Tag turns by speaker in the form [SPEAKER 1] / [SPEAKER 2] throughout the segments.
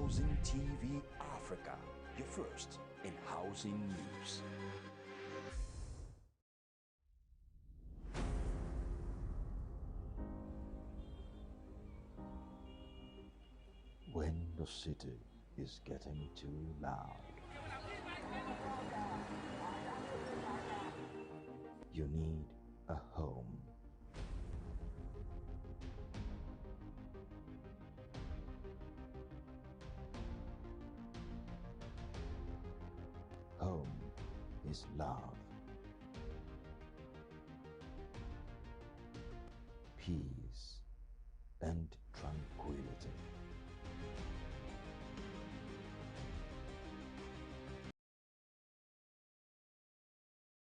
[SPEAKER 1] Housing TV Africa, your first in housing news. When the city is getting too loud, you need a home. Home is love, peace, and tranquility.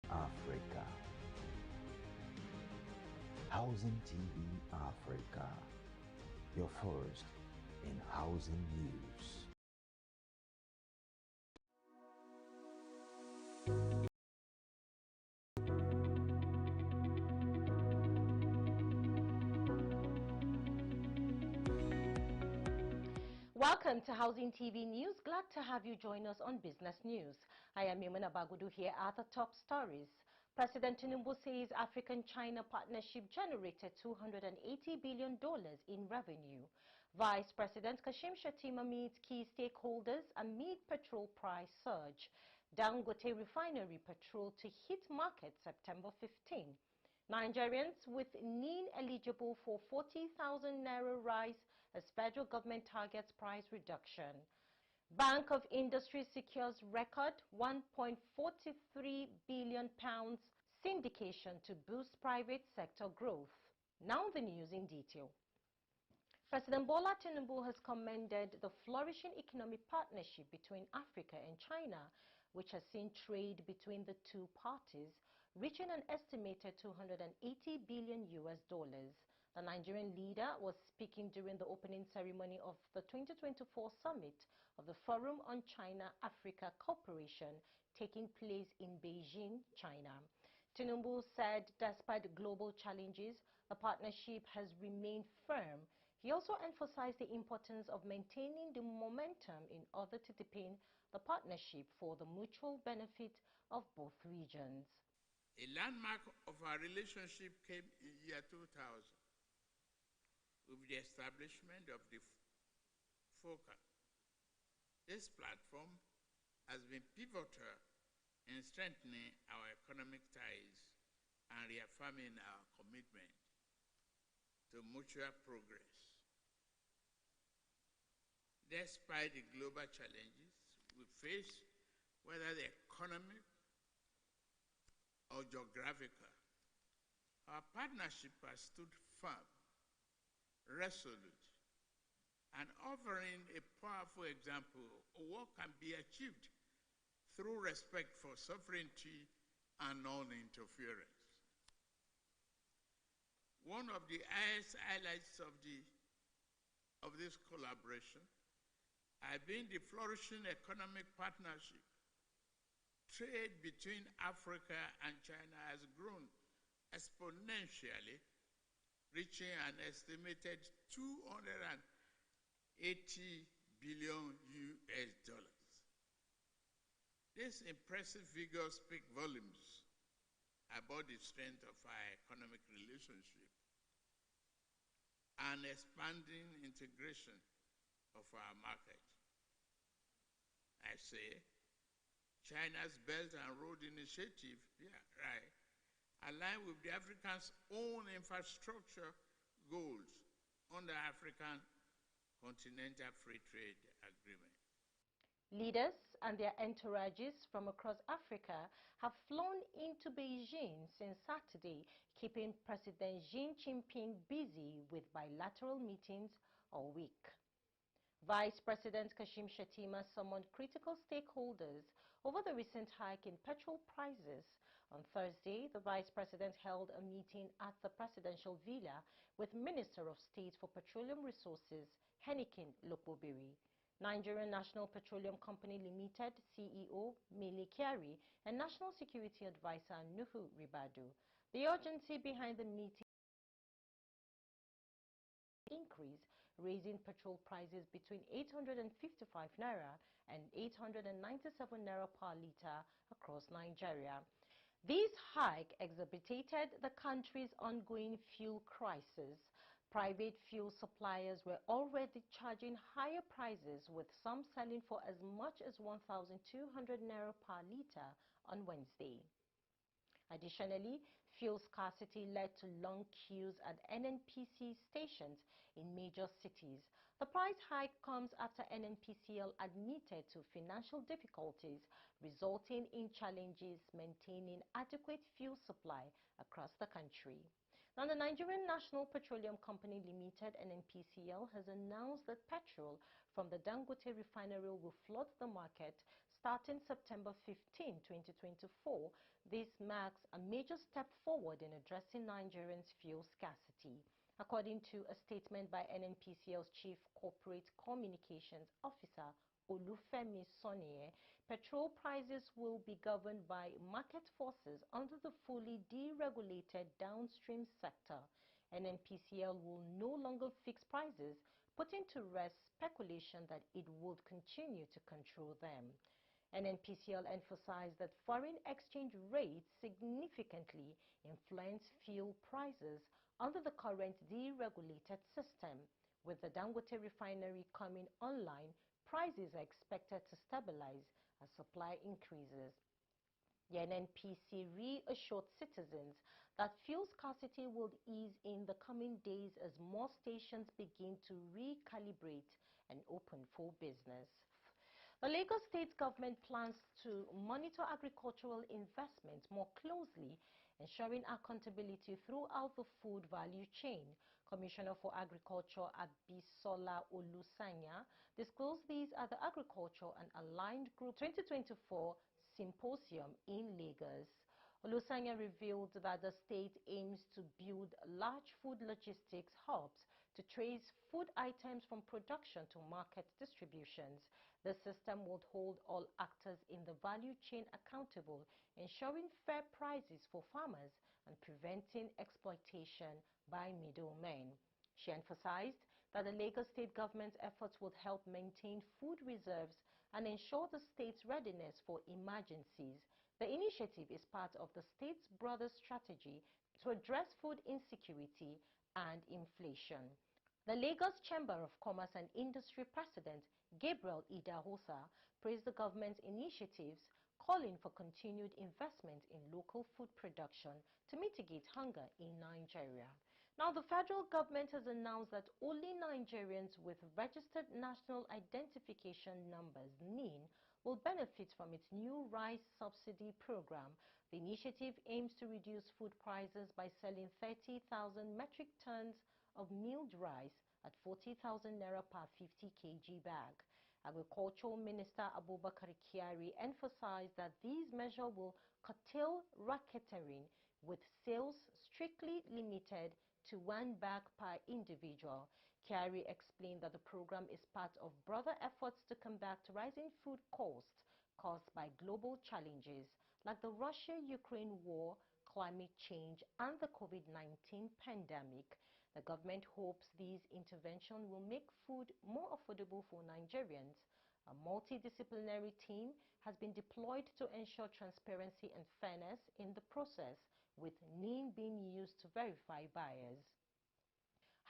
[SPEAKER 1] Africa. Housing TV Africa, your first in housing news.
[SPEAKER 2] Welcome to Housing TV News. Glad to have you join us on Business News. I am Yemuna Bagudu here at the top stories. President Tinubu says African-China partnership generated $280 billion in revenue. Vice President Kashim Shettima meets key stakeholders amid petrol price surge. Dangote refinery petrol to hit market September 15. Nigerians with NIN eligible for 40,000 naira rise as federal government targets price reduction. Bank of Industry secures record £1.43 billion syndication to boost private sector growth. Now the news in detail. President Bola Tinubu has commended the flourishing economic partnership between Africa and China, which has seen trade between the two parties reaching an estimated $280 billion. The Nigerian leader was speaking during the opening ceremony of the 2024 summit of the Forum on China-Africa Cooperation taking place in Beijing, China. Tinubu said despite global challenges, the partnership has remained firm. He also emphasized the importance of maintaining the momentum in order to deepen the partnership for the mutual benefit of both regions.
[SPEAKER 3] A landmark of our relationship came in year 2000 with the establishment of the FOCA. This platform has been pivotal in strengthening our economic ties and reaffirming our commitment to mutual progress. Despite the global challenges we face, whether the economic or geographical, our partnership has stood firm, resolute, and offering a powerful example of what can be achieved through respect for sovereignty and non-interference. One of the highest highlights of this collaboration has been the flourishing economic partnership. Trade between Africa and China has grown exponentially, reaching an estimated $280 billion. These impressive figures speak volumes about the strength of our economic relationship and expanding integration of our market. I say, China's Belt and Road Initiative, aligned with the Africans' own infrastructure goals under African Continental Free Trade Agreement.
[SPEAKER 2] Leaders and their entourages from across Africa have flown into Beijing since Saturday, keeping President Xi Jinping busy with bilateral meetings all week. Vice President Kashim Shettima summoned critical stakeholders over the recent hike in petrol prices. On Thursday, the Vice President held a meeting at the Presidential Villa with Minister of State for Petroleum Resources, Henikin Lokbobiri, Nigerian National Petroleum Company Limited CEO Mele Kyari, and National Security Advisor Nuhu Ribadu. The urgency behind the meeting increase raising petrol prices between 855 naira and 897 naira per litre across Nigeria. This hike exacerbated the country's ongoing fuel crisis. Private fuel suppliers were already charging higher prices, with some selling for as much as 1,200 naira per litre on Wednesday. Additionally, fuel scarcity led to long queues at NNPC stations in major cities. The price hike comes after NNPCL admitted to financial difficulties, resulting in challenges maintaining adequate fuel supply across the country. Now, the Nigerian National Petroleum Company Limited, NNPCL, has announced that petrol from the Dangote refinery will flood the market starting September 15, 2024. This marks a major step forward in addressing Nigerians' fuel scarcity. According to a statement by NNPCL's Chief Corporate Communications Officer, Olufemi Sonie, petrol prices will be governed by market forces under the fully deregulated downstream sector. NNPCL will no longer fix prices, putting to rest speculation that it would continue to control them. NNPCL emphasized that foreign exchange rates significantly influence fuel prices under the current deregulated system. With the Dangote refinery coming online, prices are expected to stabilize as supply increases. The NNPC reassured citizens that fuel scarcity will ease in the coming days as more stations begin to recalibrate and open for business. The Lagos State government plans to monitor agricultural investments more closely, ensuring accountability throughout the food value chain. Commissioner for Agriculture Abisola Olusanya disclosed these at the Agriculture and Aligned Group 2024 Symposium in Lagos. Olusanya revealed that the state aims to build large food logistics hubs to trace food items from production to market distributions. The system would hold all actors in the value chain accountable, ensuring fair prices for farmers and preventing exploitation by middlemen. She emphasized that the Lagos State government's efforts would help maintain food reserves and ensure the state's readiness for emergencies. The initiative is part of the state's broader strategy to address food insecurity and inflation. The Lagos Chamber of Commerce and Industry President Gabriel Idahosa praised the government's initiatives, calling for continued investment in local food production to mitigate hunger in Nigeria. Now, the federal government has announced that only Nigerians with registered national identification numbers (NIN) will benefit from its new rice subsidy program. The initiative aims to reduce food prices by selling 30,000 metric tons of milled rice at 40,000 naira per 50 kg bag. Agricultural Minister Abubakar Kyari emphasized that these measures will curtail racketeering, with sales strictly limited to 1 bag per individual. Kyari explained that the program is part of broader efforts to combat rising food costs caused by global challenges like the Russia-Ukraine war, climate change, and the COVID-19 pandemic. The government hopes these interventions will make food more affordable for Nigerians. A multidisciplinary team has been deployed to ensure transparency and fairness in the process, with NIN being used to verify buyers.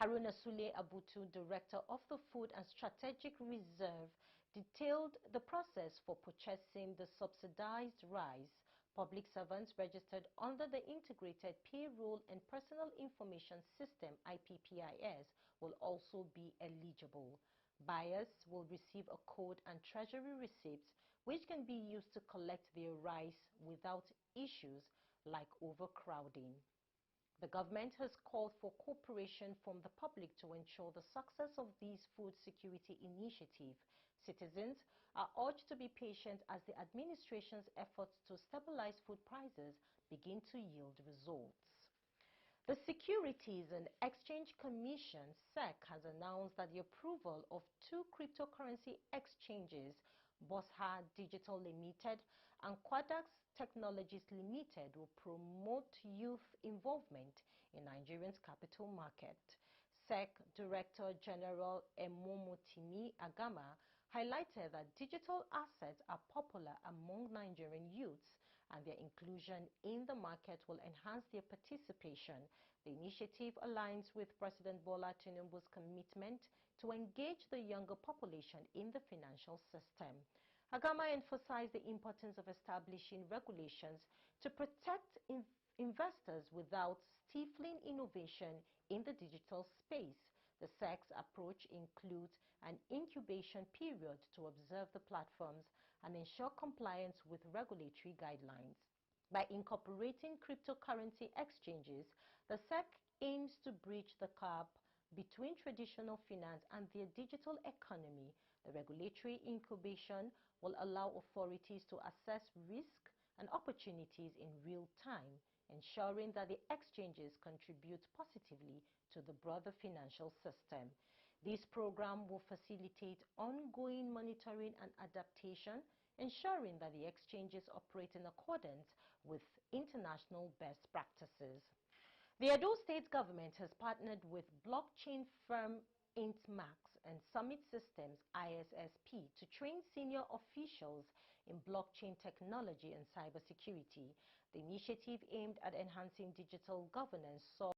[SPEAKER 2] Haruna Sule Abutu, Director of the Food and Strategic Reserve, detailed the process for purchasing the subsidized rice. Public servants registered under the Integrated Payroll and Personal Information System (IPPIS) will also be eligible. Buyers will receive a code and treasury receipts which can be used to collect their rice without issues like overcrowding. The government has called for cooperation from the public to ensure the success of these food security initiatives. Citizens are urged to be patient as the administration's efforts to stabilize food prices begin to yield results. The Securities and Exchange Commission (SEC) has announced that the approval of 2 cryptocurrency exchanges, Bosha Digital Limited and Quadax Technologies Limited, will promote youth involvement in Nigeria's capital market. SEC Director General Emomotimi Agama highlighted that digital assets are popular among Nigerian youths and their inclusion in the market will enhance their participation. The initiative aligns with President Bola Tinubu's commitment to engage the younger population in the financial system. Agama emphasized the importance of establishing regulations to protect investors without stifling innovation in the digital space. The SEC's approach includes an incubation period to observe the platforms and ensure compliance with regulatory guidelines. By incorporating cryptocurrency exchanges, the SEC aims to bridge the gap between traditional finance and their digital economy. The regulatory incubation will allow authorities to assess risk and opportunities in real time, ensuring that the exchanges contribute positively to the broader financial system. This program will facilitate ongoing monitoring and adaptation, ensuring that the exchanges operate in accordance with international best practices. The Edo State government has partnered with blockchain firm IntMax and Summit Systems ISSP to train senior officials in blockchain technology and cybersecurity. The initiative aimed at enhancing digital governance saw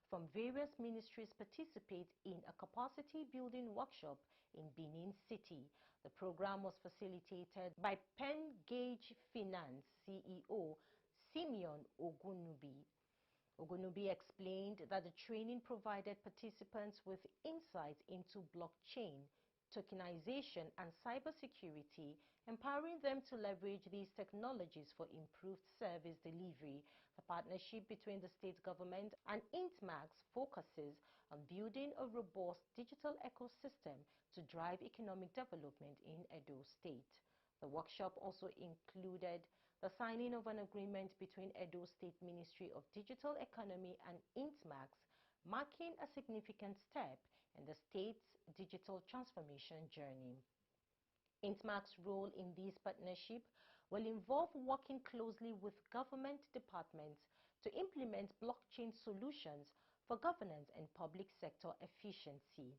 [SPEAKER 2] from various ministries participate in a capacity building workshop in Benin City. The program was facilitated by Pengage Finance CEO Simeon Ogunubi. Ogunubi explained that the training provided participants with insights into blockchain, tokenization, and cybersecurity, empowering them to leverage these technologies for improved service delivery. The partnership between the state government and IntMax focuses on building a robust digital ecosystem to drive economic development in Edo State. The workshop also included the signing of an agreement between Edo State Ministry of Digital Economy and IntMax, marking a significant step in the state's digital transformation journey. IntMax's role in this partnership will involve working closely with government departments to implement blockchain solutions for governance and public sector efficiency.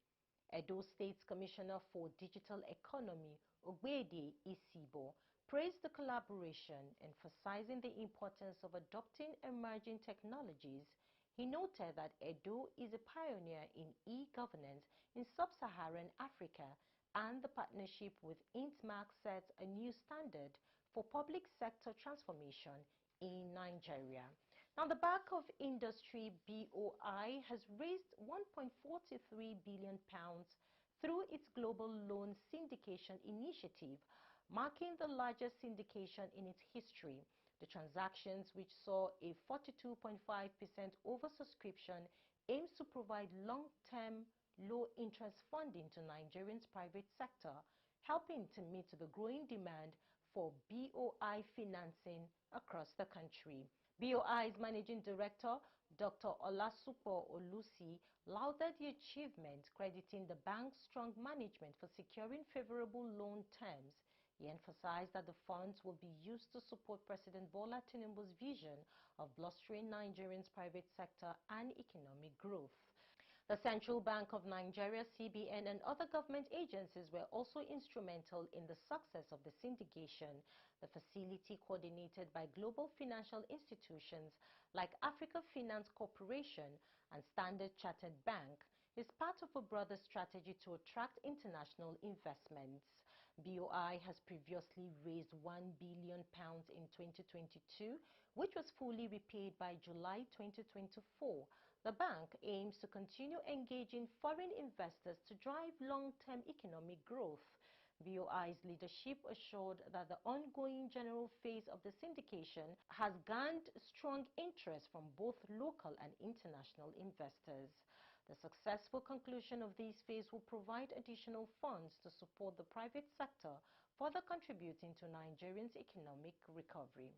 [SPEAKER 2] Edo State's Commissioner for Digital Economy, Ogbede Isibo, praised the collaboration, emphasizing the importance of adopting emerging technologies. He noted that Edo is a pioneer in e-governance in sub-Saharan Africa, and the partnership with IntMax sets a new standard for public sector transformation in Nigeria. Now, the Bank of Industry BOI has raised £1.43 billion through its Global Loan Syndication Initiative, marking the largest syndication in its history. The transactions, which saw a 42.5% oversubscription, aims to provide long-term, low-interest funding to Nigerians' private sector, helping to meet the growing demand for BOI financing across the country. BOI's Managing Director, Dr. Olasupo Olusi, lauded the achievement, crediting the bank's strong management for securing favorable loan terms. He emphasized that the funds will be used to support President Bola Tinubu's vision of bolstering Nigerians' private sector and economic growth. The Central Bank of Nigeria, CBN, and other government agencies were also instrumental in the success of the syndication. The facility, coordinated by global financial institutions like Africa Finance Corporation and Standard Chartered Bank, is part of a broader strategy to attract international investments. BOI has previously raised £1 billion in 2022, which was fully repaid by July 2024. The bank aims to continue engaging foreign investors to drive long-term economic growth. BOI's leadership assured that the ongoing general phase of the syndication has garnered strong interest from both local and international investors. The successful conclusion of this phase will provide additional funds to support the private sector, further contributing to Nigerians' economic recovery.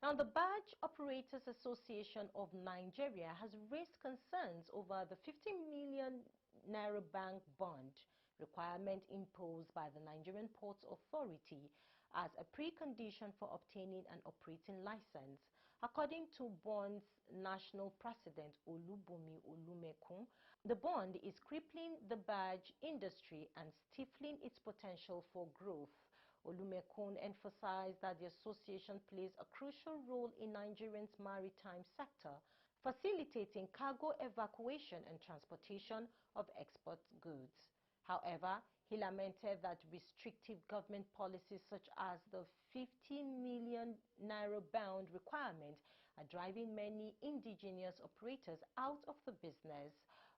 [SPEAKER 2] Now, the Barge Operators Association of Nigeria has raised concerns over the 50 million Naira bank bond requirement imposed by the Nigerian Ports Authority as a precondition for obtaining an operating license. According to Bond's national president, Olubunmi Olumekun, the bond is crippling the barge industry and stifling its potential for growth. Olumekun emphasized that the association plays a crucial role in Nigeria's maritime sector, facilitating cargo evacuation and transportation of export goods. However, he lamented that restrictive government policies such as the 15 million naira bound requirement are driving many indigenous operators out of the business.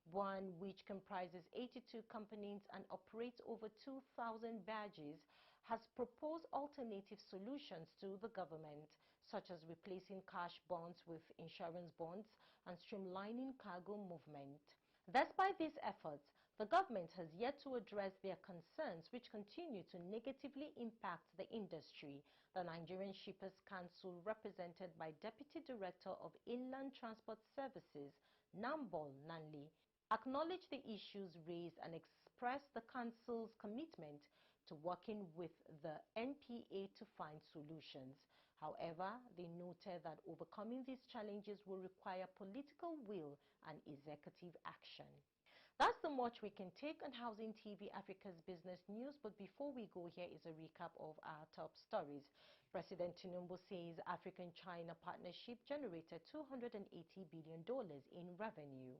[SPEAKER 2] One, which comprises 82 companies and operates over 2,000 barges, has proposed alternative solutions to the government, such as replacing cash bonds with insurance bonds and streamlining cargo movement. Despite these efforts, the government has yet to address their concerns, which continue to negatively impact the industry. The Nigerian Shippers Council, represented by Deputy Director of Inland Transport Services, Nambol Nanli, acknowledged the issues raised and expressed the Council's commitment to working with the NPA to find solutions. However, they noted that overcoming these challenges will require political will and executive action. That's the much we can take on Housing TV Africa's business news, but before we go, here is a recap of our top stories. President Tinubu says African-China partnership generated $280 billion in revenue.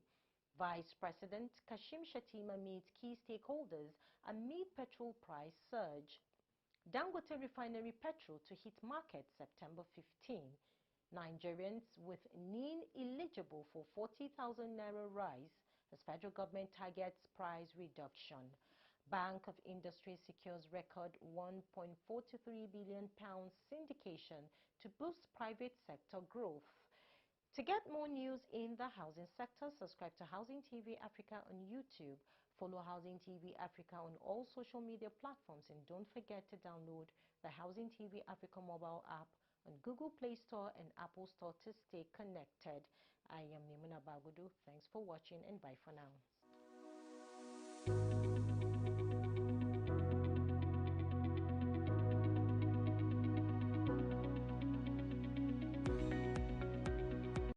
[SPEAKER 2] Vice President Kashim Shettima meets key stakeholders amid petrol price surge. Dangote Refinery petrol to hit market September 15. Nigerians with NIN eligible for 40,000 naira rise as federal government targets price reduction. Bank of Industry secures record £1.43 billion syndication to boost private sector growth. To get more news in the housing sector, subscribe to Housing TV Africa on YouTube. Follow Housing TV Africa on all social media platforms, and don't forget to download the Housing TV Africa mobile app on Google Play Store and Apple Store to stay connected. I am Maimuna Bagudu. Thanks for watching, and bye for now.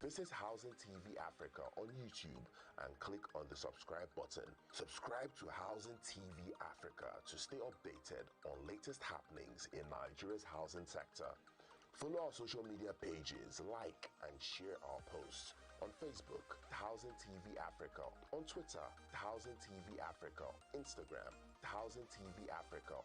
[SPEAKER 4] Visit Housing TV Africa on YouTube and click on the subscribe button. Subscribe to Housing TV Africa to stay updated on latest happenings in Nigeria's housing sector. Follow our social media pages, like and share our posts. On Facebook, Housing TV Africa. On Twitter, Housing TV Africa. Instagram, Housing TV Africa.